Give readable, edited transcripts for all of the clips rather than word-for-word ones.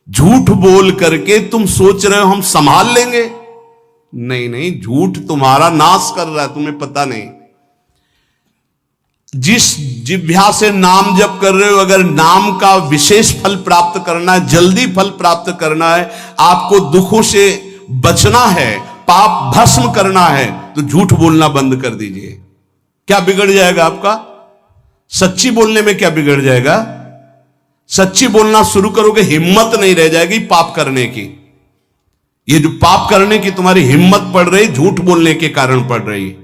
झूठ बोल करके तुम सोच रहे हो हम संभाल लेंगे। नहीं नहीं, झूठ तुम्हारा नाश कर रहा है, तुम्हें पता नहीं। जिस जिह्वा से नाम जप कर रहे हो, अगर नाम का विशेष फल प्राप्त करना है, जल्दी फल प्राप्त करना है, आपको दुखों से बचना है, पाप भस्म करना है, तो झूठ बोलना बंद कर दीजिए। क्या बिगड़ जाएगा आपका? सच्ची बोलने में क्या बिगड़ जाएगा? सच्ची बोलना शुरू करोगे, हिम्मत नहीं रह जाएगी पाप करने की। ये जो पाप करने की तुम्हारी हिम्मत पड़ रही, झूठ बोलने के कारण पड़ रही।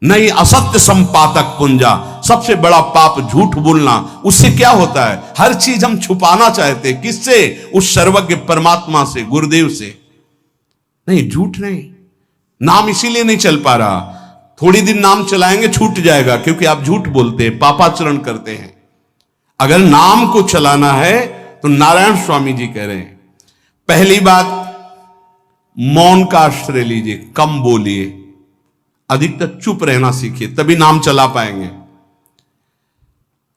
नहीं, असत्य संपातक पुंजा, सबसे बड़ा पाप झूठ बोलना। उससे क्या होता है? हर चीज हम छुपाना चाहते, किससे? उस सर्वज्ञ परमात्मा से, गुरुदेव से। नहीं, झूठ नहीं। नाम इसीलिए नहीं चल पा रहा, थोड़ी दिन नाम चलाएंगे छूट जाएगा, क्योंकि आप झूठ बोलते हैं, पापाचरण करते हैं। अगर नाम को चलाना है तो नारायण स्वामी जी कह रहे हैं, पहली बात मौन का आश्रय लीजिए, कम बोलिए, अधिकतर चुप रहना सीखिए, तभी नाम चला पाएंगे।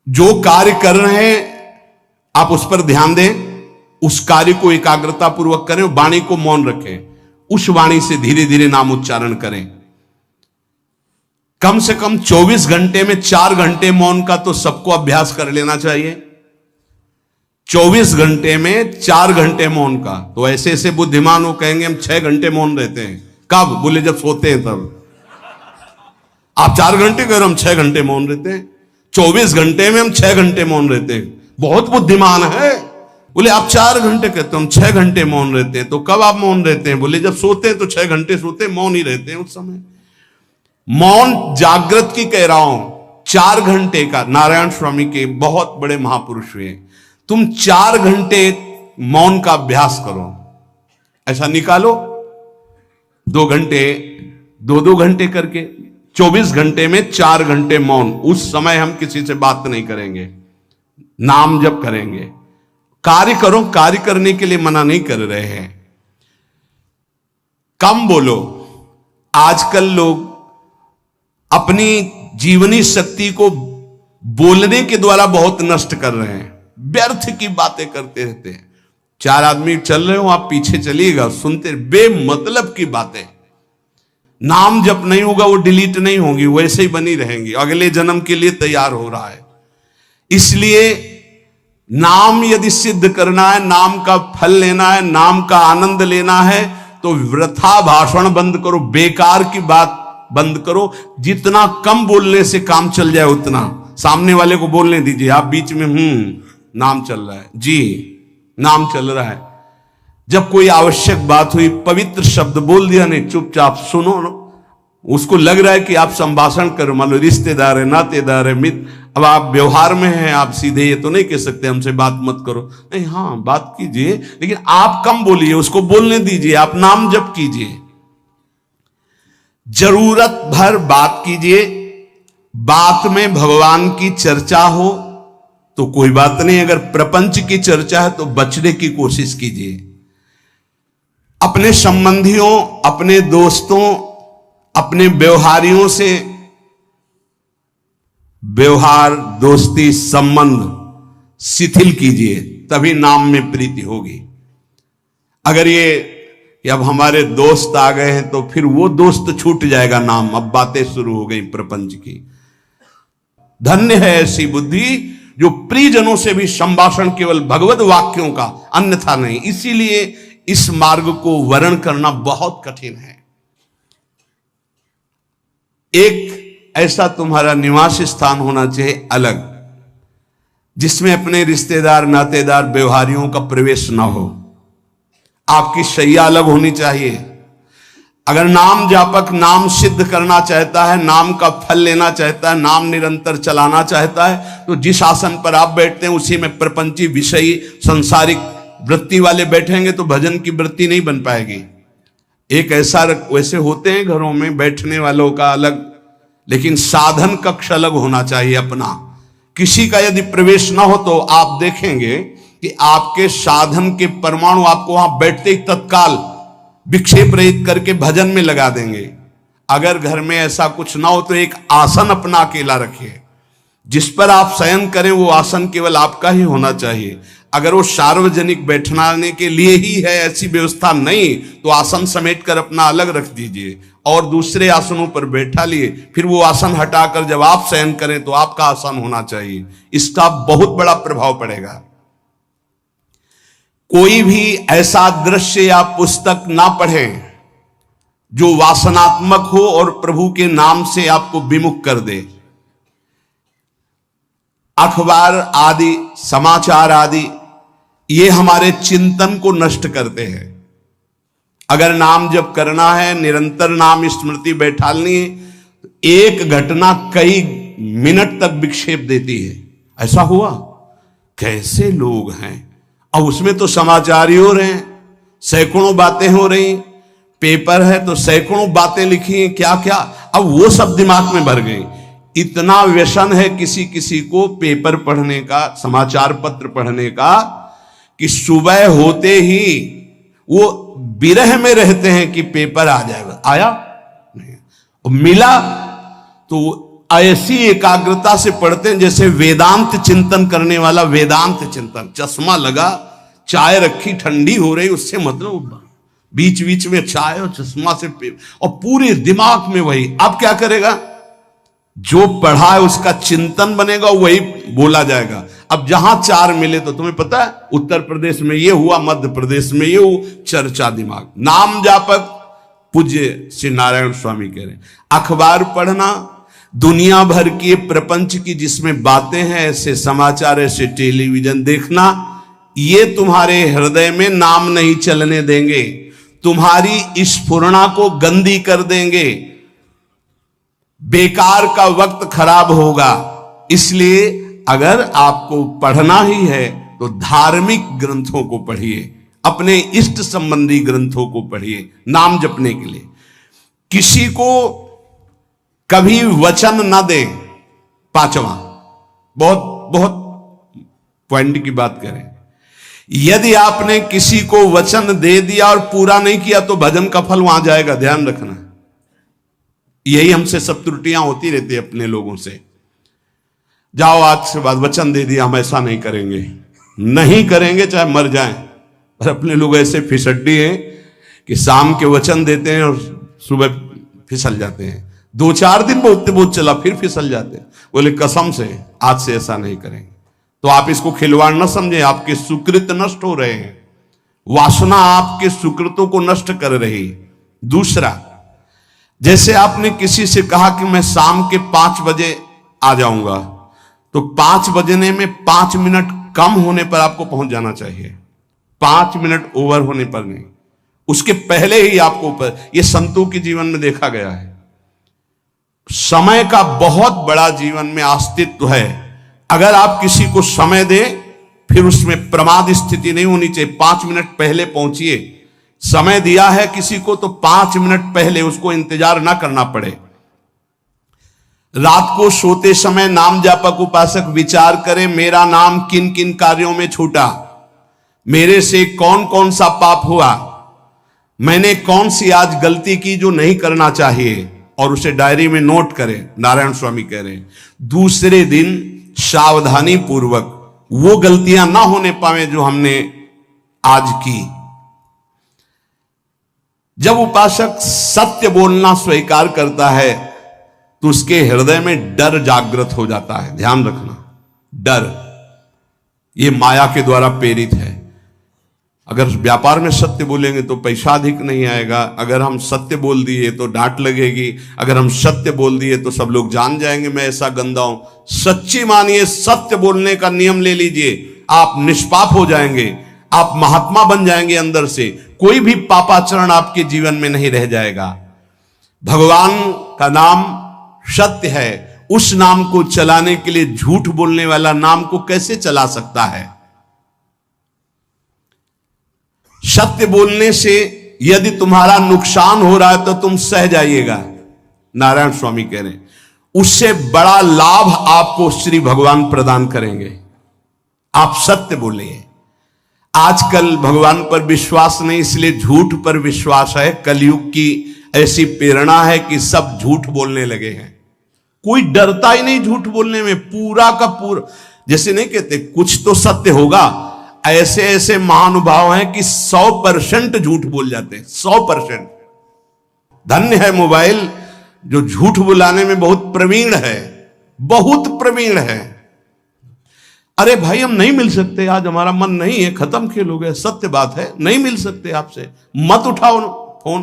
जो कार्य कर रहे हैं आप उस पर ध्यान दें, उस कार्य को एकाग्रता पूर्वक करें, वाणी को मौन रखें, उस वाणी से धीरे धीरे नाम उच्चारण करें। कम से कम 24 घंटे में 4 घंटे मौन का तो सबको अभ्यास कर लेना चाहिए। 24 घंटे में 4 घंटे मौन का। तो ऐसे ऐसे बुद्धिमान हो कहेंगे हम 6 घंटे मौन रहते हैं। कब? बोले जब सोते हैं तब। आप 4 घंटे कह रहे, हम 6 घंटे मौन रहते हैं। 24 घंटे में हम 6 घंटे मौन रहते हैं, बहुत बुद्धिमान है। बोले आप 4 घंटे कहते हो, हम 6 घंटे मौन रहते हैं। तो कब आप मौन रहते हैं? बोले जब सोते हैं तो 6 घंटे सोते हैं, मौन ही रहते हैं उस समय। मौन जागृत की कह रहा हूं, 4 घंटे का। नारायण स्वामी के बहुत बड़े महापुरुष हुए, तुम 4 घंटे मौन का अभ्यास करो, ऐसा निकालो 2 घंटे, 2-2 घंटे करके 24 घंटे में 4 घंटे मौन। उस समय हम किसी से बात नहीं करेंगे, नाम जप करेंगे। कार्य करो, कार्य करने के लिए मना नहीं कर रहे हैं। कम बोलो। आजकल लोग अपनी जीवनी शक्ति को बोलने के द्वारा बहुत नष्ट कर रहे हैं, व्यर्थ की बातें करते रहते हैं। 4 आदमी चल रहे हो, आप पीछे चलिएगा, सुनते, बेमतलब की बातें। नाम जप नहीं होगा, वो डिलीट नहीं होंगी, वैसे ही बनी रहेंगी, अगले जन्म के लिए तैयार हो रहा है। इसलिए नाम यदि सिद्ध करना है, नाम का फल लेना है, नाम का आनंद लेना है, तो वृथा भाषण बंद करो, बेकार की बात बंद करो। जितना कम बोलने से काम चल जाए उतना। सामने वाले को बोलने दीजिए, आप बीच में नाम चल रहा है जी, नाम चल रहा है। जब कोई आवश्यक बात हुई, पवित्र शब्द बोल दिया, नहीं चुपचाप सुनो। उसको लग रहा है कि आप संभाषण करो, मान लो रिश्तेदार है, नातेदार है, मित्र, अब आप व्यवहार में हैं, आप सीधे ये तो नहीं कह सकते हमसे बात मत करो, नहीं, हाँ बात कीजिए, लेकिन आप कम बोलिए, उसको बोलने दीजिए, आप नाम जप कीजिए, जरूरत भर बात कीजिए। बात में भगवान की चर्चा हो तो कोई बात नहीं, अगर प्रपंच की चर्चा है तो बचने की कोशिश कीजिए। अपने संबंधियों, अपने दोस्तों, अपने व्यवहारियों से व्यवहार, दोस्ती, संबंध शिथिल कीजिए, तभी नाम में प्रीति होगी। अगर ये कि अब हमारे दोस्त आ गए हैं तो फिर वो दोस्त छूट जाएगा नाम, अब बातें शुरू हो गई प्रपंच की। धन्य है ऐसी बुद्धि जो प्रियजनों से भी संभाषण केवल भगवत वाक्यों का, अन्यथा नहीं। इसीलिए इस मार्ग को वर्ण करना बहुत कठिन है। एक ऐसा तुम्हारा निवास स्थान होना चाहिए अलग, जिसमें अपने रिश्तेदार, नातेदार, व्यवहारियों का प्रवेश ना हो। आपकी शैया अलग होनी चाहिए। अगर नाम जापक नाम सिद्ध करना चाहता है, नाम का फल लेना चाहता है, नाम निरंतर चलाना चाहता है, तो जिस आसन पर आप बैठते हैं उसी में प्रपंची, विषयी, संसारिक वृत्ति वाले बैठेंगे तो भजन की वृत्ति नहीं बन पाएगी। एक ऐसा, वैसे होते हैं घरों में बैठने वालों का अलग, लेकिन साधन कक्ष अलग होना चाहिए अपना। किसी का यदि प्रवेश ना हो तो आप देखेंगे कि आपके साधन के परमाणु आपको वहां बैठते ही तत्काल विक्षेप रहित करके भजन में लगा देंगे। अगर घर में ऐसा कुछ ना हो तो एक आसन अपना अकेला रखिए, जिस पर आप शयन करें वो आसन केवल आपका ही होना चाहिए। अगर वो सार्वजनिक बैठने के लिए ही है, ऐसी व्यवस्था नहीं, तो आसन समेट कर अपना अलग रख दीजिए और दूसरे आसनों पर बैठा लिए, फिर वो आसन हटाकर जब आप शयन करें तो आपका आसन होना चाहिए। इसका बहुत बड़ा प्रभाव पड़ेगा। कोई भी ऐसा दृश्य या पुस्तक ना पढ़ें जो वासनात्मक हो और प्रभु के नाम से आपको विमुख कर दे। अखबार आदि, समाचार आदि, ये हमारे चिंतन को नष्ट करते हैं। अगर नाम जप करना है, निरंतर नाम स्मृति बैठालनी है, एक घटना कई मिनट तक विक्षेप देती है। ऐसा हुआ, कैसे लोग हैं, अब उसमें तो समाचार ही हो रहे हैं, सैकड़ों बातें हो रही, पेपर है तो सैकड़ों बातें लिखी हैं, क्या क्या, अब वो सब दिमाग में भर गई। इतना व्यसन है किसी किसी को पेपर पढ़ने का, समाचार पत्र पढ़ने का, कि सुबह होते ही वो विरह में रहते हैं कि पेपर आ जाएगा, आया नहीं, मिला तो ऐसी एकाग्रता से पढ़ते हैं जैसे वेदांत चिंतन करने वाला वेदांत चिंतन। चश्मा लगा, चाय रखी, ठंडी हो रही, उससे मतलब बीच बीच में चाय और चश्मा से और पूरे दिमाग में वही। अब क्या करेगा, जो पढ़ा है उसका चिंतन बनेगा, वही बोला जाएगा। अब जहां चार मिले तो तुम्हें पता है, उत्तर प्रदेश में ये हुआ, मध्य प्रदेश में ये हुआ, चर्चा दिमाग। नाम जापक पूज्य श्री नारायण स्वामी कह रहे, अखबार पढ़ना, दुनिया भर की प्रपंच की जिसमें बातें हैं, ऐसे समाचार, ऐसे टेलीविजन देखना, ये तुम्हारे हृदय में नाम नहीं चलने देंगे, तुम्हारी स्फुरणा को गंदी कर देंगे, बेकार का वक्त खराब होगा। इसलिए अगर आपको पढ़ना ही है तो धार्मिक ग्रंथों को पढ़िए, अपने इष्ट संबंधी ग्रंथों को पढ़िए नाम जपने के लिए। किसी को कभी वचन न दें। पांचवा, बहुत बहुत पॉइंट की बात करें, यदि आपने किसी को वचन दे दिया और पूरा नहीं किया तो भजन का फल वहां जाएगा, ध्यान रखना। यही हमसे सब त्रुटियां होती रहती है अपने लोगों से। जाओ आज से बाद वचन दे दिया, हम ऐसा नहीं करेंगे, नहीं करेंगे चाहे मर जाएं। पर अपने लोग ऐसे फिसड्डी हैं कि शाम के वचन देते हैं और सुबह फिसल जाते हैं, 2-4 दिन बहुत बहुत चला फिर फिसल जाते हैं। बोले कसम से आज से ऐसा नहीं करेंगे। तो आप इसको खिलवाड़ न समझे, आपके सुकृत नष्ट हो रहे हैं, वासना आपके सुकृतों को नष्ट कर रही। दूसरा, जैसे आपने किसी से कहा कि मैं शाम के 5 बजे आ जाऊंगा, तो 5 बजने में 5 मिनट कम होने पर आपको पहुंच जाना चाहिए, 5 मिनट ओवर होने पर नहीं, उसके पहले ही आपको ऊपर। यह संतों के जीवन में देखा गया है। समय का बहुत बड़ा जीवन में अस्तित्व है। अगर आप किसी को समय दें, फिर उसमें प्रमाद स्थिति नहीं होनी चाहिए। 5 मिनट पहले पहुंचिए। समय दिया है किसी को तो 5 मिनट पहले उसको इंतजार ना करना पड़े। रात को सोते समय नाम जापक उपासक विचार करें, मेरा नाम किन किन कार्यों में छूटा, मेरे से कौन कौन सा पाप हुआ, मैंने कौन सी आज गलती की जो नहीं करना चाहिए, और उसे डायरी में नोट करें। नारायण स्वामी कह रहे हैं दूसरे दिन सावधानी पूर्वक वो गलतियां ना होने पावे जो हमने आज की। जब उपासक सत्य बोलना स्वीकार करता है तो उसके हृदय में डर जागृत हो जाता है। ध्यान रखना, डर ये माया के द्वारा प्रेरित है। अगर व्यापार में सत्य बोलेंगे तो पैसा अधिक नहीं आएगा, अगर हम सत्य बोल दिए तो डांट लगेगी, अगर हम सत्य बोल दिए तो सब लोग जान जाएंगे मैं ऐसा गंदा हूं। सच्ची मानिए, सत्य बोलने का नियम ले लीजिए, आप निष्पाप हो जाएंगे, आप महात्मा बन जाएंगे अंदर से, कोई भी पापाचरण आपके जीवन में नहीं रह जाएगा। भगवान का नाम सत्य है, उस नाम को चलाने के लिए झूठ बोलने वाला नाम को कैसे चला सकता है। सत्य बोलने से यदि तुम्हारा नुकसान हो रहा है तो तुम सह जाइएगा। नारायण स्वामी कह रहे हैं उससे बड़ा लाभ आपको श्री भगवान प्रदान करेंगे। आप सत्य बोलिए। आजकल भगवान पर विश्वास नहीं, इसलिए झूठ पर विश्वास है। कलयुग की ऐसी प्रेरणा है कि सब झूठ बोलने लगे हैं, कोई डरता ही नहीं झूठ बोलने में। पूरा का पूरा, जैसे नहीं कहते कुछ तो सत्य होगा, ऐसे ऐसे महानुभाव हैं कि 100% झूठ बोल जाते हैं, 100%। धन्य है मोबाइल जो झूठ बुलाने में बहुत प्रवीण है, बहुत प्रवीण है। अरे भाई हम नहीं मिल सकते, आज हमारा मन नहीं है, खत्म खेल हो गया, सत्य बात है, नहीं मिल सकते आपसे, मत उठाओ फोन।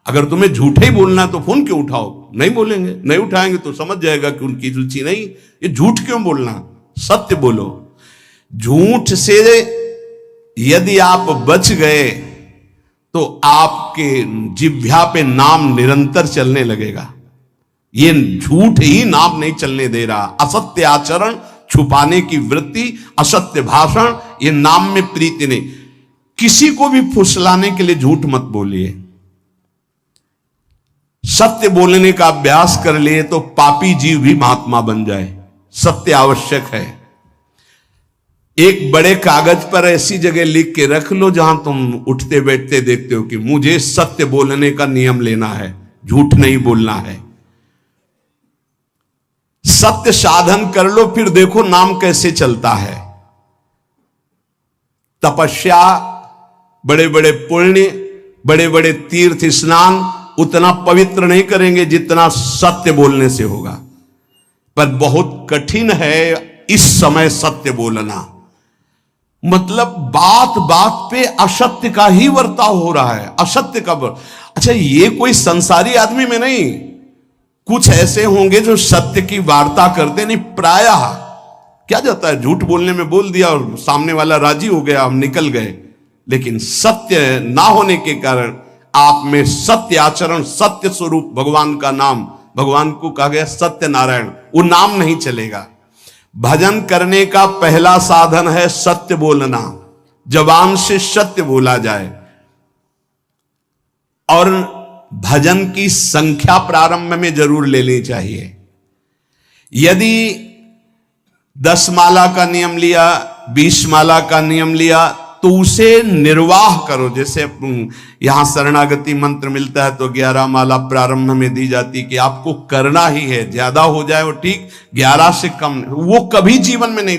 अगर तुम्हें झूठे ही बोलना है तो फोन क्यों उठाओ? नहीं बोलेंगे, नहीं उठाएंगे तो समझ जाएगा कि उनकी रुचि नहीं। ये झूठ क्यों बोलना, सत्य बोलो। झूठ से यदि आप बच गए तो आपके जिह्वा पे नाम निरंतर चलने लगेगा। ये झूठ ही नाम नहीं चलने दे रहा। असत्य आचरण, छुपाने की वृत्ति, असत्य भाषण, ये नाम में प्रीति नहीं। किसी को भी फुसलाने के लिए झूठ मत बोलिए। सत्य बोलने का अभ्यास कर लिए तो पापी जीव भी महात्मा बन जाए। सत्य आवश्यक है। एक बड़े कागज पर ऐसी जगह लिख के रख लो जहां तुम उठते बैठते देखते हो कि मुझे सत्य बोलने का नियम लेना है, झूठ नहीं बोलना है। सत्य साधन कर लो, फिर देखो नाम कैसे चलता है। तपस्या, बड़े बड़े पुण्य, बड़े बड़े तीर्थ स्नान उतना पवित्र नहीं करेंगे जितना सत्य बोलने से होगा। पर बहुत कठिन है इस समय सत्य बोलना। मतलब बात बात पे असत्य का ही वर्ताव हो रहा है, असत्य का अच्छा, ये कोई संसारी आदमी में नहीं, कुछ ऐसे होंगे जो सत्य की वार्ता करते नहीं। प्रायः क्या जाता है, झूठ बोलने में बोल दिया और सामने वाला राजी हो गया, हम निकल गए। लेकिन सत्य ना होने के कारण आप में सत्य आचरण, सत्य स्वरूप भगवान का नाम, भगवान को कहा गया सत्य नारायण, वो नाम नहीं चलेगा। भजन करने का पहला साधन है सत्य बोलना। जबान से सत्य बोला जाए। और भजन की संख्या प्रारंभ में जरूर लेनी चाहिए। यदि 10 माला का नियम लिया, 20 माला का नियम लिया, तो उसे निर्वाह करो। जैसे यहां शरणागति मंत्र मिलता है तो 11 माला प्रारंभ में दी जाती कि आपको करना ही है, ज्यादा हो जाए वो ठीक, 11 से कम वो कभी जीवन में नहीं।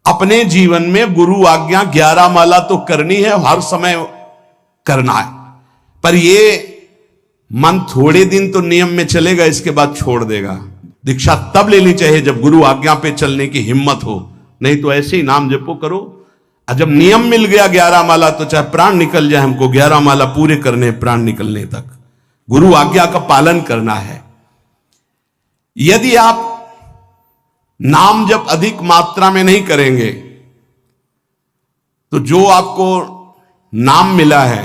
अपने जीवन में गुरु आज्ञा 11 माला तो करनी है, हर समय करना है। पर ये मन थोड़े दिन तो नियम में चलेगा, इसके बाद छोड़ देगा। दीक्षा तब लेनी चाहिए जब गुरु आज्ञा पे चलने की हिम्मत हो, नहीं तो ऐसे ही नाम जपो करो। जब नियम मिल गया 11 माला तो चाहे प्राण निकल जाए, हमको 11 माला पूरे करने, प्राण निकलने तक गुरु आज्ञा का पालन करना है। यदि आप नाम जब अधिक मात्रा में नहीं करेंगे तो जो आपको नाम मिला है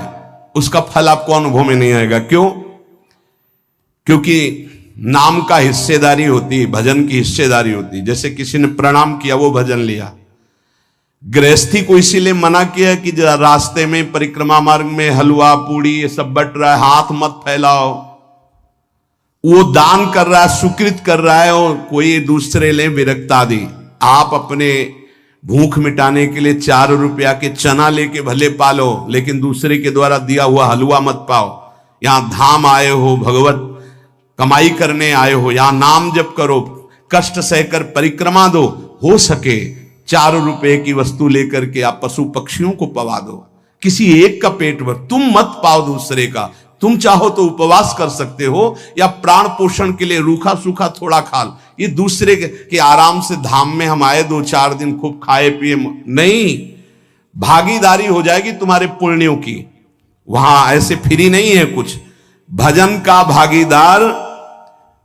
उसका फल आपको अनुभव में नहीं आएगा। क्यों? क्योंकि नाम का हिस्सेदारी होती है, भजन की हिस्सेदारी होती है। जैसे किसी ने प्रणाम किया, वो भजन लिया। गृहस्थी को इसीलिए मना किया कि रास्ते में परिक्रमा मार्ग में हलवा पूड़ी ये सब बट रहा है, हाथ मत फैलाओ। वो दान कर रहा है, सुकृत कर रहा है, और कोई दूसरे ले विरक्त आदि। आप अपने भूख मिटाने के लिए 4 रुपया के चना लेके भले पालो, लेकिन दूसरे के द्वारा दिया हुआ हलवा मत पाओ। यहां धाम आए हो, भगवत कमाई करने आए हो, यहां नाम जप करो, कष्ट सहकर परिक्रमा दो। हो सके 4 रुपए की वस्तु लेकर के आप पशु पक्षियों को पवा दो, किसी एक का पेट भर, तुम मत पाओ दूसरे का। तुम चाहो तो उपवास कर सकते हो, या प्राण पोषण के लिए रूखा सूखा थोड़ा खा लो। ये दूसरे के आराम से धाम में हम आए 2-4 दिन खूब खाए पिए नहीं, भागीदारी हो जाएगी तुम्हारे पुण्यों की। वहां ऐसे फ्री नहीं है कुछ। भजन का भागीदार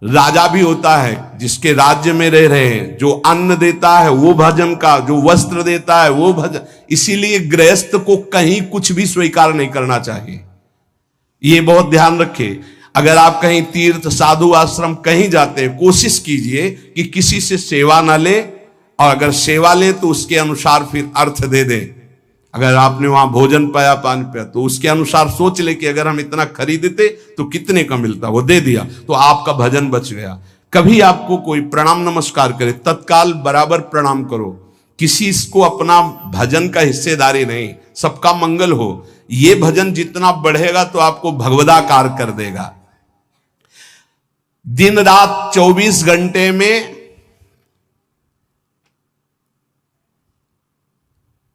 राजा भी होता है, जिसके राज्य में रह रहे हैं। जो अन्न देता है वो भजन का, जो वस्त्र देता है वो भजन। इसीलिए गृहस्थ को कहीं कुछ भी स्वीकार नहीं करना चाहिए। ये बहुत ध्यान रखें। अगर आप कहीं तीर्थ साधु आश्रम कहीं जाते हैं, कोशिश कीजिए कि किसी से सेवा ना ले, और अगर सेवा ले तो उसके अनुसार फिर अर्थ दे दे। अगर आपने वहां भोजन पाया, पानी पाया, तो उसके अनुसार सोच ले कि अगर हम इतना खरीदते तो कितने का मिलता, वो दे दिया तो आपका भजन बच गया। कभी आपको कोई प्रणाम नमस्कार करे, तत्काल बराबर प्रणाम करो। किसी को अपना भजन का हिस्सेदारी नहीं, सबका मंगल हो। ये भजन जितना बढ़ेगा तो आपको भगवदाकार कर देगा। दिन रात 24 घंटे में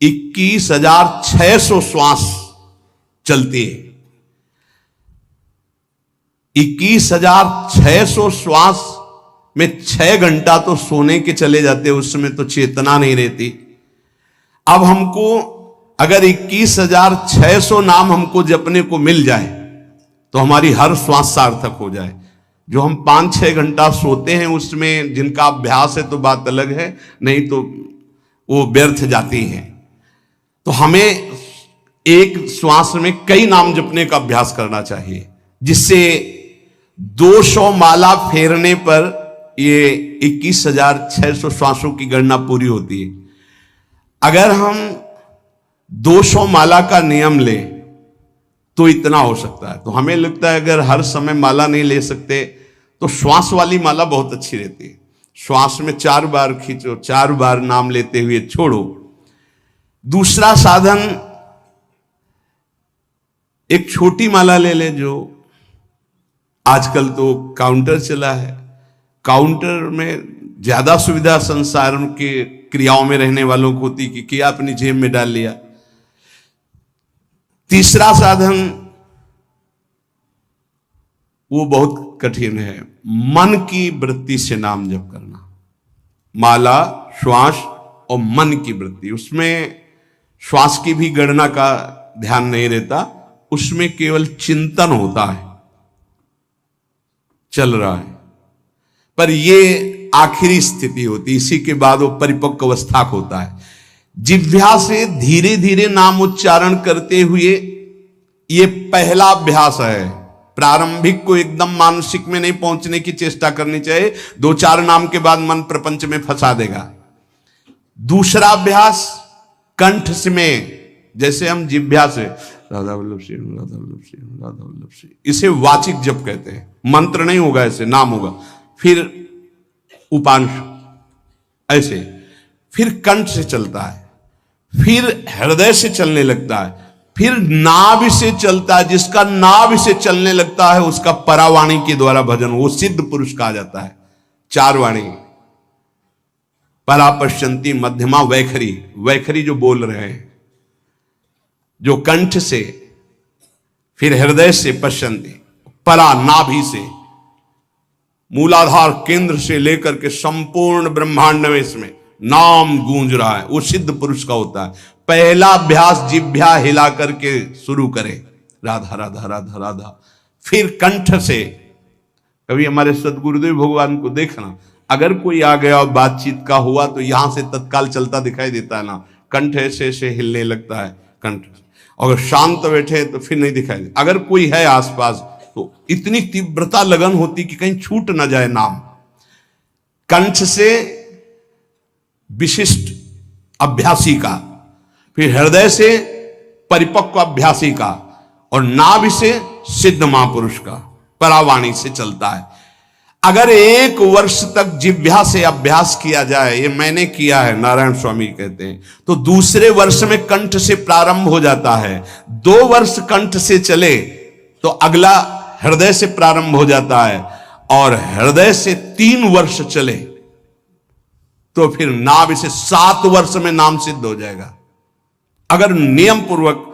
21,600 श्वास चलती है। 21,600 श्वास में 6 घंटा तो सोने के चले जाते, उसमें तो चेतना नहीं रहती। अब हमको अगर 21,600 नाम हमको जपने को मिल जाए तो हमारी हर श्वास सार्थक हो जाए। जो हम 5-6 घंटा सोते हैं उसमें जिनका अभ्यास है तो बात अलग है, नहीं तो वो व्यर्थ जाती है। तो हमें एक श्वास में कई नाम जपने का अभ्यास करना चाहिए, जिससे 200 माला फेरने पर ये 21,600 श्वासों की गणना पूरी होती है। अगर हम 200 माला का नियम लें तो इतना हो सकता है। तो हमें लगता है अगर हर समय माला नहीं ले सकते तो श्वास वाली माला बहुत अच्छी रहती है। श्वास में 4 बार खींचो, 4 बार नाम लेते हुए छोड़ो। दूसरा साधन, एक छोटी माला ले ले, जो आजकल तो काउंटर चला है। काउंटर में ज्यादा सुविधा संसार के क्रियाओं में रहने वालों को होती कि क्या अपनी जेब में डाल लिया। तीसरा साधन वो बहुत कठिन है, मन की वृत्ति से नाम जप करना। माला, श्वास और मन की वृत्ति, उसमें श्वास की भी गणना का ध्यान नहीं रहता, उसमें केवल चिंतन होता है, चल रहा है। पर ये आखिरी स्थिति होती, इसी के बाद वो परिपक्व अवस्था होता है। जिह्वा से धीरे धीरे नाम उच्चारण करते हुए ये पहला अभ्यास है। प्रारंभिक को एकदम मानसिक में नहीं पहुंचने की चेष्टा करनी चाहिए, 2-4 नाम के बाद मन प्रपंच में फंसा देगा। दूसरा अभ्यास कंठ से में, जैसे हम जिह्वा से राधा वल्लभ श्री राधा वल्लभ श्री राधा वल्लभ श्री, इसे वाचिक जप कहते हैं। मंत्र नहीं होगा, ऐसे नाम होगा। फिर उपांश ऐसे, फिर कंठ से चलता है, फिर हृदय से चलने लगता है, फिर नाभि से चलता है। जिसका नाभि से चलने लगता है उसका परावाणी के द्वारा भजन, वो सिद्ध पुरुष कहा जाता है। 4 वाणी, परा, पश्यंती, मध्यमा, वैखरी। वैखरी जो बोल रहे हैं, जो कंठ से, फिर हृदय से पश्यंती, परा नाभि से, मूलाधार केंद्र से लेकर के संपूर्ण ब्रह्मांड में इसमें नाम गूंज रहा है, वो सिद्ध पुरुष का होता है। पहला अभ्यास जिह्वा हिला करके शुरू करें, राधा राधा राधा राधा। फिर कंठ से, कभी हमारे सदगुरुदेव भगवान को देखना, अगर कोई आ गया और बातचीत का हुआ तो यहां से तत्काल चलता दिखाई देता है ना, कंठ ऐसे ऐसे हिलने लगता है कंठ। अगर शांत बैठे तो फिर नहीं दिखाई देता। अगर कोई है आसपास तो इतनी तीव्रता लगन होती कि कहीं छूट ना जाए नाम। कंठ से विशिष्ट अभ्यासी का, फिर हृदय से परिपक्व अभ्यासी का, और नाभि से सिद्ध महापुरुष का, परावाणी से चलता है। अगर 1 वर्ष तक जिह्वा से अभ्यास किया जाए, ये मैंने किया है, नारायण स्वामी कहते हैं, तो दूसरे वर्ष में कंठ से प्रारंभ हो जाता है। 2 वर्ष कंठ से चले तो अगला हृदय से प्रारंभ हो जाता है, और हृदय से 3 वर्ष चले तो फिर नाभि से 7 वर्ष में नाम सिद्ध हो जाएगा। अगर नियम पूर्वक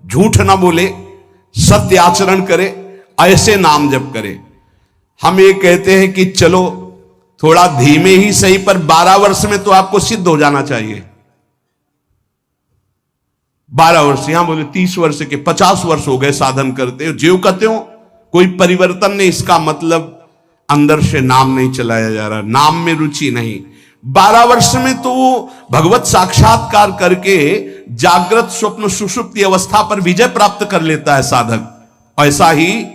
झूठ ना बोले, सत्य आचरण करे, ऐसे नाम जप करे। हम ये कहते हैं कि चलो थोड़ा धीमे ही सही, पर 12 वर्ष में तो आपको सिद्ध हो जाना चाहिए। 12 वर्ष, यहां बोले 30 वर्ष के 50 वर्ष हो गए साधन करते हो, ज्यों कहते हो कोई परिवर्तन नहीं। इसका मतलब अंदर से नाम नहीं चलाया जा रहा, नाम में रुचि नहीं। 12 वर्ष में तो वो भगवत साक्षात्कार करके जागृत स्वप्न सुषुप्ति अवस्था पर विजय प्राप्त कर लेता है साधक। ऐसा ही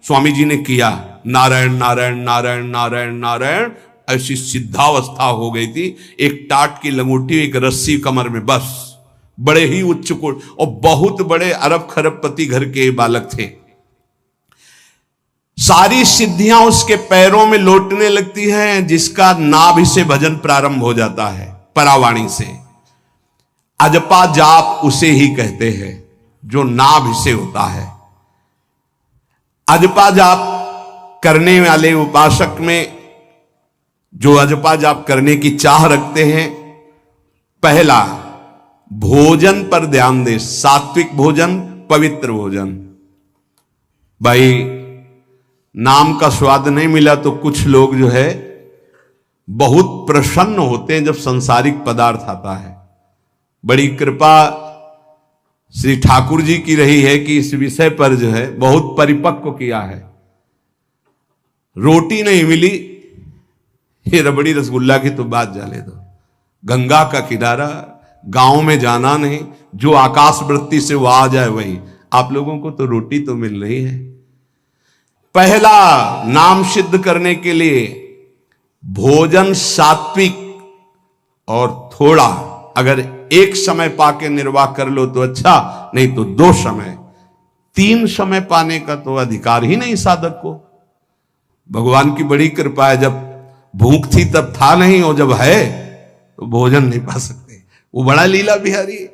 स्वामी जी ने किया। नारायण नारायण नारायण नारायण नारायण, ऐसी सिद्धावस्था हो गई थी। एक टाट की लंगोटी, एक रस्सी कमर में, बस। बड़े ही उच्च कोट और बहुत बड़े अरब खरबपति घर के बालक थे। सारी सिद्धियां उसके पैरों में लौटने लगती हैं, जिसका नाभि से भजन प्रारंभ हो जाता है, परावाणी से। अजपा जाप उसे ही कहते हैं जो नाभि से होता है। अजपा जाप करने वाले उपासक में जो अजपा जाप करने की चाह रखते हैं, पहला भोजन पर ध्यान दे, सात्विक भोजन, पवित्र भोजन। भाई नाम का स्वाद नहीं मिला तो कुछ लोग जो है बहुत प्रसन्न होते हैं जब सांसारिक पदार्थ आता है। बड़ी कृपा श्री ठाकुर जी की रही है कि इस विषय पर जो है बहुत परिपक्व किया है। रोटी नहीं मिली, ये रबड़ी रसगुल्ला की तो बात जाने दो। गंगा का किनारा, गांव में जाना नहीं, जो आकाश वृत्ति से वो आ जाए वही। आप लोगों को तो रोटी तो मिल रही है। पहला नाम सिद्ध करने के लिए भोजन सात्विक और थोड़ा, अगर एक समय पाके निर्वाह कर लो तो अच्छा, नहीं तो 2 समय, 3 समय पाने का तो अधिकार ही नहीं साधक को। भगवान की बड़ी कृपा है, जब भूख थी तब था नहीं, और जब है तो भोजन नहीं पा सकते। वो बड़ा लीला बिहारी है।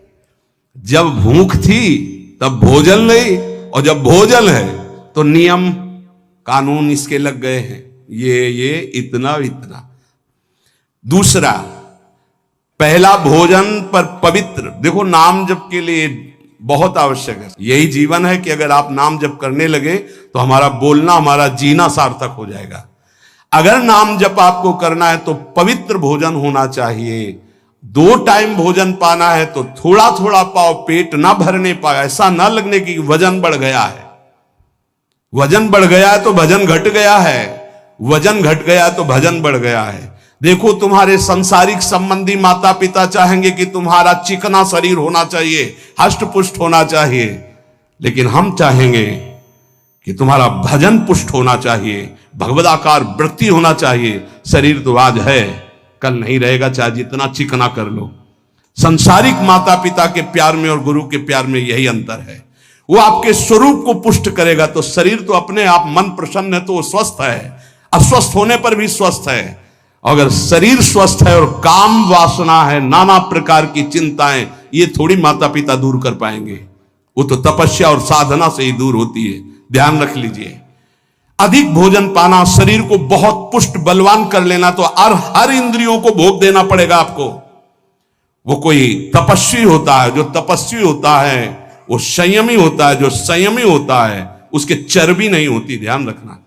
जब भूख थी तब भोजन नहीं, और जब भोजन है तो नियम कानून इसके लग गए हैं, ये इतना इतना। दूसरा, पहला भोजन पर पवित्र। देखो नाम जप के लिए बहुत आवश्यक है। यही जीवन है कि अगर आप नाम जप करने लगे तो हमारा बोलना, हमारा जीना सार्थक हो जाएगा। अगर नाम जप आपको करना है तो पवित्र भोजन होना चाहिए। 2 टाइम भोजन पाना है तो थोड़ा थोड़ा पाओ, पेट ना भरने पाए, ऐसा ना लगने की वजन बढ़ गया है। वजन बढ़ गया है तो भजन घट गया है, वजन घट गया तो भजन बढ़ गया है। देखो तुम्हारे संसारिक संबंधी माता पिता चाहेंगे कि तुम्हारा चिकना शरीर होना चाहिए, हष्ट पुष्ट होना चाहिए, लेकिन हम चाहेंगे कि तुम्हारा भजन पुष्ट होना चाहिए, भगवदाकार वृत्ति होना चाहिए। शरीर तो आज है, कल नहीं रहेगा, चाहे जितना चिकना कर लो। संसारिक माता पिता के प्यार में और गुरु के प्यार में यही अंतर है। वो आपके स्वरूप को पुष्ट करेगा तो शरीर तो अपने आप, मन प्रसन्न है तो वो स्वस्थ है, अस्वस्थ होने पर भी स्वस्थ है। अगर शरीर स्वस्थ है और काम वासना है, नाना प्रकार की चिंताएं, ये थोड़ी माता पिता दूर कर पाएंगे। वो तो तपस्या और साधना से ही दूर होती है। ध्यान रख लीजिए। अधिक भोजन पाना, शरीर को बहुत पुष्ट बलवान कर लेना, तो हर इंद्रियों को भोग देना पड़ेगा आपको। वो कोई तपस्वी होता है, जो तपस्वी होता है वो संयमी होता है, जो संयमी होता है उसके चर्बी नहीं होती। ध्यान रखना।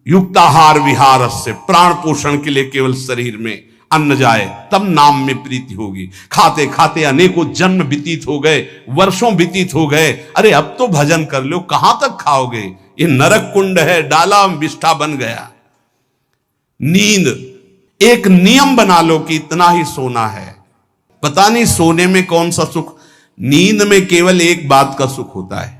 युक्ताहार विहार से, प्राण पोषण के लिए केवल शरीर में अन्न जाए तब नाम में प्रीति होगी। खाते खाते अनेकों जन्म व्यतीत हो गए, वर्षों व्यतीत हो गए, अरे अब तो भजन कर लो, कहां तक खाओगे? ये नरक कुंड है, डाला विष्ठा बन गया। नींद, एक नियम बना लो कि इतना ही सोना है। पता नहीं सोने में कौन सा सुख, नींद में केवल एक बात का सुख होता है,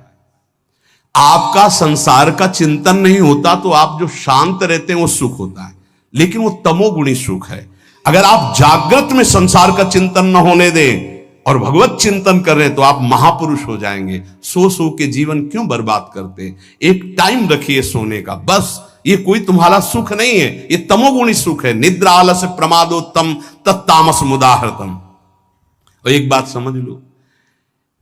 आपका संसार का चिंतन नहीं होता, तो आप जो शांत रहते हैं वो सुख होता है, लेकिन वो तमोगुणी सुख है। अगर आप जागृत में संसार का चिंतन न होने दें और भगवत चिंतन कर रहे हैं तो आप महापुरुष हो जाएंगे। सो सो के जीवन क्यों बर्बाद करते? एक टाइम रखिए सोने का, बस। ये कोई तुम्हारा सुख नहीं है, ये तमोगुणी सुख है। निद्रा आलस्य प्रमादोत्तम तत्तामस मुदाहृतम। और एक बात समझ लो,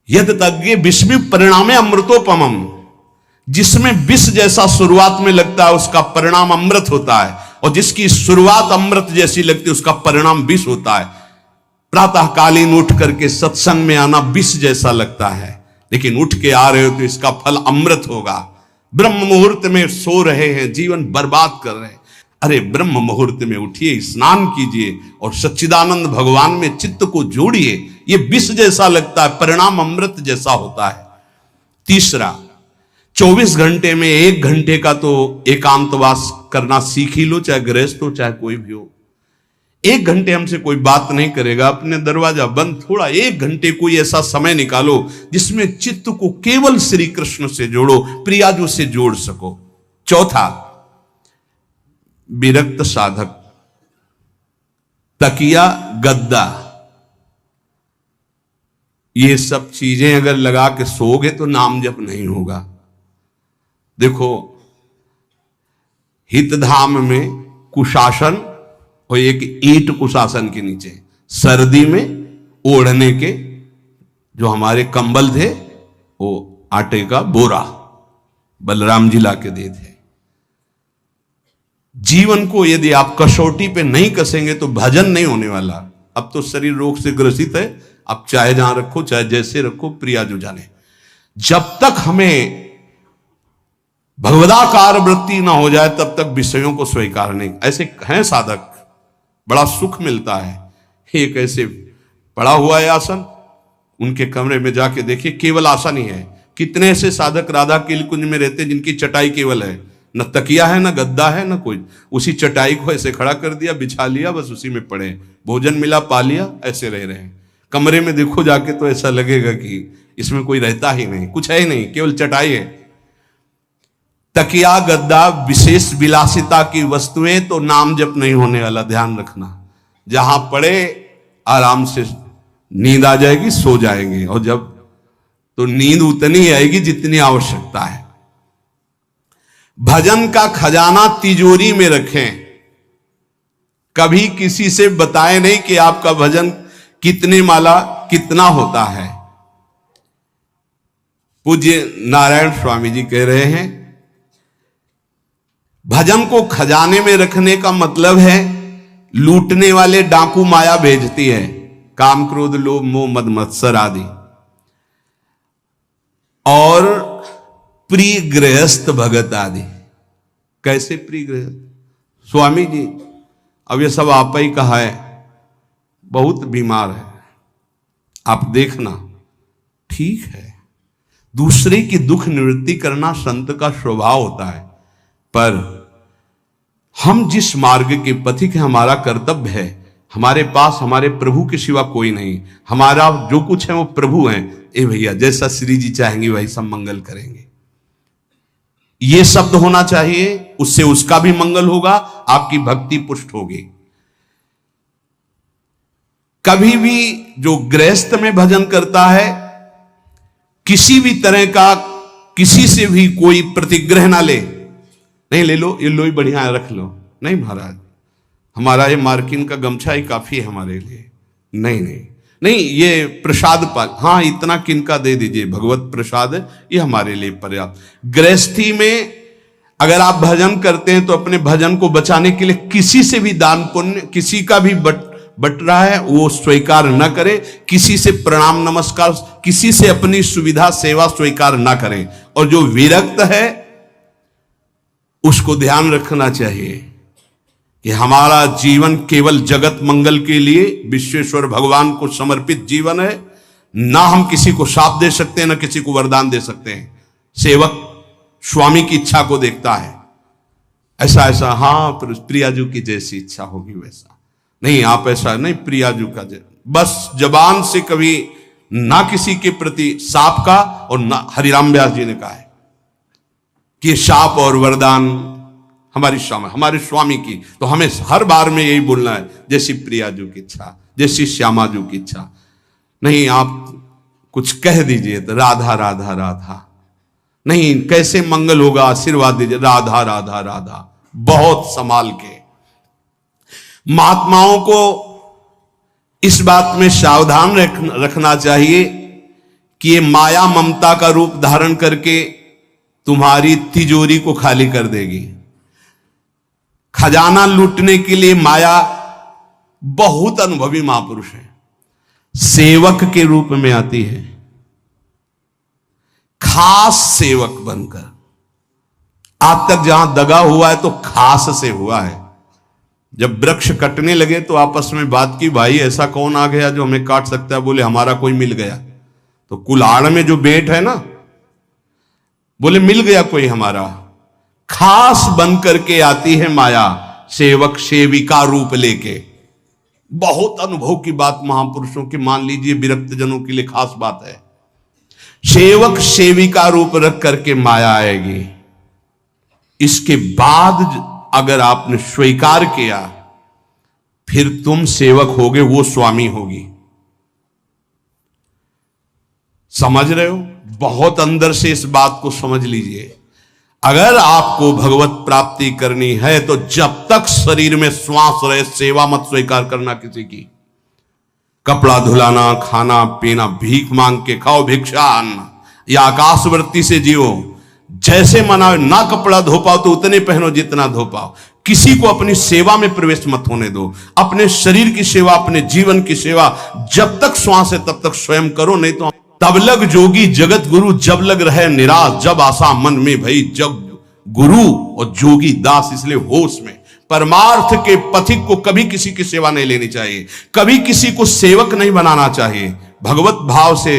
यद तज्ञे विस्मि परिणामे अमृतोपमम। जिसमें विष जैसा शुरुआत में लगता है उसका परिणाम अमृत होता है, और जिसकी शुरुआत अमृत जैसी लगती है उसका परिणाम विष होता है। प्रातःकालीन उठ करके सत्संग में आना विष जैसा लगता है, लेकिन उठ के आ रहे हो तो इसका फल अमृत होगा। ब्रह्म मुहूर्त में सो रहे हैं, जीवन बर्बाद कर रहे हैं, अरे ब्रह्म मुहूर्त में उठिए, स्नान कीजिए और सच्चिदानंद भगवान में चित्त को जोड़िए। ये विष जैसा लगता है, परिणाम अमृत जैसा होता है। तीसरा, 24 घंटे में 1 घंटे का तो एकांतवास करना सीख ही लो, चाहे गृहस्थ हो चाहे कोई भी हो। 1 घंटे हमसे कोई बात नहीं करेगा, अपने दरवाजा बंद, थोड़ा 1 घंटे कोई ऐसा समय निकालो जिसमें चित्त को केवल श्री कृष्ण से जोड़ो, प्रियाजू से जोड़ सको। चौथा, विरक्त साधक, तकिया गद्दा, ये सब चीजें अगर लगा के सोओगे तो नाम जप नहीं होगा। देखो, हितधाम में कुशासन और एक ईंट कुशासन के नीचे, सर्दी में ओढ़ने के जो हमारे कंबल थे वो आटे का बोरा बलराम जी ला के दे थे। जीवन को यदि आप कसौटी पे नहीं कसेंगे तो भजन नहीं होने वाला। अब तो शरीर रोग से ग्रसित है, आप चाहे जहां रखो, चाहे जैसे रखो, प्रिया जो जाने। जब तक हमें भगवदाकार वृत्ति ना हो जाए तब तक विषयों को स्वीकार नहीं। ऐसे हैं साधक, बड़ा सुख मिलता है। एक ऐसे पड़ा हुआ है आसन, उनके कमरे में जाके देखिए, केवल आसन ही है। कितने ऐसे साधक राधा के कुंज में रहते हैं जिनकी चटाई केवल है, न तकिया है, न गद्दा है, न कोई। उसी चटाई को ऐसे खड़ा कर दिया, बिछा लिया, बस उसी में पड़े, भोजन मिला पा लिया, ऐसे रह रहे हैं। कमरे में देखो जाके तो ऐसा लगेगा कि इसमें कोई रहता ही नहीं, कुछ है ही नहीं, केवल चटाई है। तकिया गद्दा विशेष विलासिता की वस्तुएं तो नाम जप नहीं होने वाला, ध्यान रखना। जहां पड़े आराम से नींद आ जाएगी, सो जाएंगे, और जब तो नींद उतनी आएगी जितनी आवश्यकता है। भजन का खजाना तिजोरी में रखें, कभी किसी से बताएं नहीं कि आपका भजन कितने माला कितना होता है। पूज्य नारायण स्वामी जी कह रहे हैं, भजन को खजाने में रखने का मतलब है लूटने वाले डाकू माया भेजती है, काम क्रोध लोभ मोह मद मत्सर आदि, और प्रिय गृहस्थ भगत आदि। कैसे प्रिय गृहस्थ? स्वामी जी अब ये सब आप ही कहा है, बहुत बीमार है, आप देखना। ठीक है, दूसरे की दुख निवृत्ति करना संत का स्वभाव होता है, पर हम जिस मार्ग के पथिक हैं, हमारा कर्तव्य है। हमारे पास हमारे प्रभु के सिवा कोई नहीं, हमारा जो कुछ है वो प्रभु हैं। ए भैया, जैसा श्री जी चाहेंगे वही सब मंगल करेंगे, ये शब्द होना चाहिए। उससे उसका भी मंगल होगा, आपकी भक्ति पुष्ट होगी। कभी भी जो गृहस्थ में भजन करता है, किसी भी तरह का किसी से भी कोई प्रतिग्रह ना ले। नहीं ले लो, ये लोई बढ़िया है, रख लो। नहीं महाराज, हमारा ये मार्किन का गमछा ही काफी है हमारे लिए। नहीं नहीं नहीं, ये प्रसाद पाल, हाँ इतना किनका दे दीजिए, भगवत प्रसाद है, ये हमारे लिए पर्याप्त। गृहस्थी में अगर आप भजन करते हैं तो अपने भजन को बचाने के लिए किसी से भी दान पुण्य, किसी का भी बट रहा है वो स्वीकार न करें। किसी से प्रणाम नमस्कार, किसी से अपनी सुविधा सेवा स्वीकार न करें। और जो विरक्त है उसको ध्यान रखना चाहिए कि हमारा जीवन केवल जगत मंगल के लिए विश्वेश्वर भगवान को समर्पित जीवन है। ना हम किसी को शाप दे सकते हैं, ना किसी को वरदान दे सकते हैं। सेवक स्वामी की इच्छा को देखता है, ऐसा ऐसा, हाँ प्रियाजू की जैसी इच्छा होगी वैसा। नहीं, आप ऐसा नहीं, प्रियाजू का बस जबान से कभी ना किसी के प्रति शाप का, और ना हरिराम व्यास जी ने कहा है कि शाप और वरदान हमारी हमारे स्वामी की, तो हमें हर बार में यही बोलना है, जैसी प्रियाजू की इच्छा, जैसी श्यामाजू की इच्छा। नहीं, आप कुछ कह दीजिए तो राधा राधा राधा, नहीं कैसे मंगल होगा, आशीर्वाद दीजिए राधा राधा राधा, बहुत संभाल के। महात्माओं को इस बात में सावधान रखना चाहिए कि ये माया ममता का रूप धारण करके तुम्हारी तिजोरी को खाली कर देगी। खजाना लूटने के लिए माया बहुत अनुभवी महापुरुष है, सेवक के रूप में आती है, खास सेवक बनकर। आज तक जहां दगा हुआ है तो खास से हुआ है। जब वृक्ष कटने लगे तो आपस में बात की, भाई ऐसा कौन आ गया जो हमें काट सकता है? बोले हमारा कोई मिल गया। तो कुल्हाड़ में जो बेट है ना, बोले मिल गया कोई हमारा। खास बन करके आती है माया, सेवक सेविका रूप लेके। बहुत अनुभव की बात महापुरुषों की, मान लीजिए विरक्त जनों के लिए खास बात है। सेवक सेविका रूप रख करके माया आएगी। इसके बाद अगर आपने स्वीकार किया, फिर तुम सेवक होगे, वो स्वामी होगी। समझ रहे हो? बहुत अंदर से इस बात को समझ लीजिए। अगर आपको भगवत प्राप्ति करनी है तो जब तक शरीर में श्वास रहे, सेवा मत स्वीकार करना किसी की। कपड़ा धुलाना, खाना पीना, भीख मांग के खाओ, भिक्षा आना, या आकाशवृत्ति से जियो। जैसे मना, ना कपड़ा धो पाओ तो उतने पहनो जितना धो पाओ। किसी को अपनी सेवा में प्रवेश मत होने दो। अपने शरीर की सेवा, अपने जीवन की सेवा जब तक श्वास है तब तक स्वयं करो, नहीं तो तब लग जोगी जगत गुरु, जब लग रहे निराश, जब आशा मन में भई, जब गुरु और जोगी दास। इसलिए होश में परमार्थ के पथिक को कभी किसी की सेवा नहीं लेनी चाहिए, कभी किसी को सेवक नहीं बनाना चाहिए। भगवत भाव से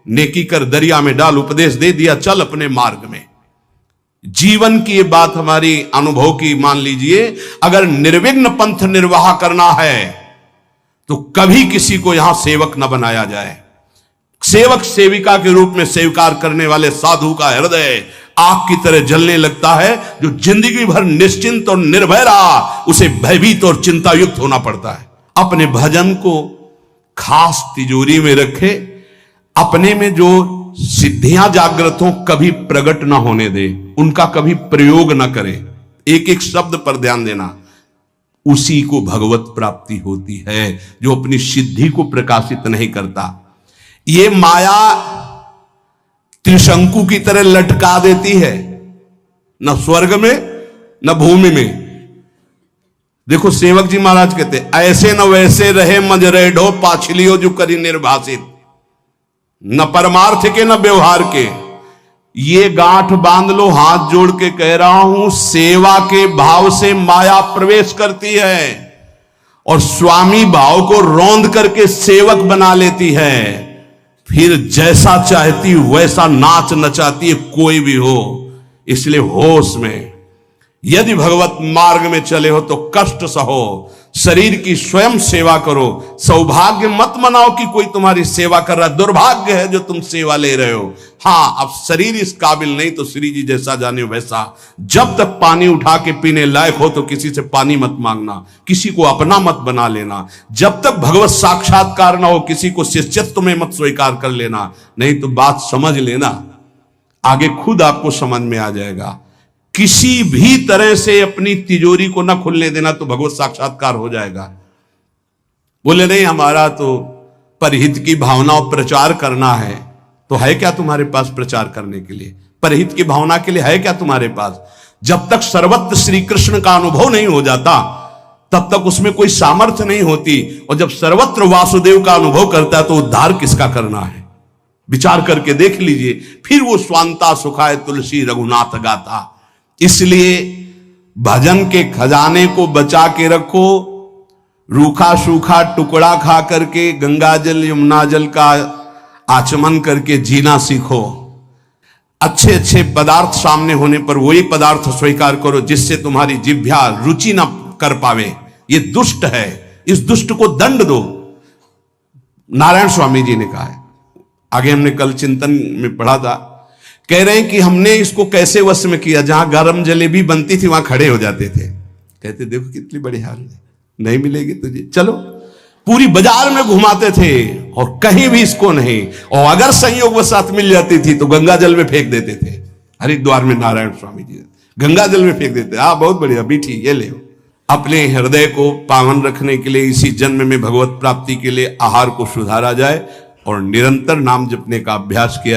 नेकी कर दरिया में डाल, उपदेश दे दिया चल अपने मार्ग में। जीवन की ये बात हमारी अनुभव की मान लीजिए, अगर निर्विघ्न पंथ निर्वाह करना है तो कभी किसी को यहां सेवक न बनाया जाए। सेवक सेविका के रूप में स्वीकार करने वाले साधु का हृदय आग की तरह जलने लगता है। जो जिंदगी भर निश्चिंत और निर्भय रहा, उसे भयभीत और चिंतायुक्त होना पड़ता है। अपने भजन को खास तिजोरी में रखे, अपने में जो सिद्धियां जागृत हो कभी प्रकट ना होने दे, उनका कभी प्रयोग ना करे। एक एक शब्द पर ध्यान देना, उसी को भगवत प्राप्ति होती है जो अपनी सिद्धि को प्रकाशित नहीं करता। ये माया त्रिशंकु की तरह लटका देती है, न स्वर्ग में न भूमि में। देखो सेवक जी महाराज कहते, ऐसे न वैसे रहे मज रेढ़ो पाछलियो जो करी निर्भाषित, न परमार्थ के न व्यवहार के। ये गांठ बांध लो, हाथ जोड़ के कह रहा हूं, सेवा के भाव से माया प्रवेश करती है और स्वामी भाव को रौंद करके सेवक बना लेती है। फिर जैसा चाहती वैसा नाच नचाती है, कोई भी हो। इसलिए होश में, यदि भगवत मार्ग में चले हो तो कष्ट सहो, शरीर की स्वयं सेवा करो। सौभाग्य मत मनाओ कि कोई तुम्हारी सेवा कर रहा है, दुर्भाग्य है जो तुम सेवा ले रहे हो। हाँ, अब शरीर इस काबिल नहीं तो श्री जी जैसा जाने वैसा। जब तक पानी उठा के पीने लायक हो तो किसी से पानी मत मांगना, किसी को अपना मत बना लेना। जब तक भगवत साक्षात्कार ना हो किसी को शिष्यत्व में मत स्वीकार कर लेना, नहीं तो बात समझ लेना, आगे खुद आपको समझ में आ जाएगा। किसी भी तरह से अपनी तिजोरी को ना खुलने देना तो भगवत साक्षात्कार हो जाएगा। बोले नहीं हमारा तो परहित की भावना और प्रचार करना है, तो है क्या तुम्हारे पास प्रचार करने के लिए? परहित की भावना के लिए है क्या तुम्हारे पास? जब तक सर्वत्र श्री कृष्ण का अनुभव नहीं हो जाता तब तक उसमें कोई सामर्थ्य नहीं होती, और जब सर्वत्र वासुदेव का अनुभव करता है तो उद्धार किसका करना है? विचार करके देख लीजिए। फिर वो स्वांता सुखाए तुलसी रघुनाथ गाथा। इसलिए भजन के खजाने को बचा के रखो। रूखा सूखा टुकड़ा खा करके गंगा जल यमुना जल का आचमन करके जीना सीखो। अच्छे अच्छे पदार्थ सामने होने पर वही पदार्थ स्वीकार करो जिससे तुम्हारी जिह्वा रुचि ना कर पावे। ये दुष्ट है, इस दुष्ट को दंड दो। नारायण स्वामी जी ने कहा है, आगे हमने कल चिंतन में पढ़ा था, कह रहे हैं कि हमने इसको कैसे वश में किया, जहां गरम जलेबी बनती थी वहां खड़े हो जाते थे। कहते देखो कितनी बड़ी हाल है, नहीं मिलेगी तुझे, चलो। पूरी बाजार में घुमाते थे और कहीं भी इसको नहीं, और अगर संयोग वश साथ मिल जाती थी तो गंगा जल में फेंक देते थे। हरिद्वार में नारायण स्वामी जी गंगा जल में फेंक देते। हाँ बहुत बढ़िया बीठी, ये ले। अपने हृदय को पावन रखने के लिए इसी जन्म में भगवत प्राप्ति के लिए आहार को सुधारा जाए और निरंतर नाम जपने का अभ्यास किया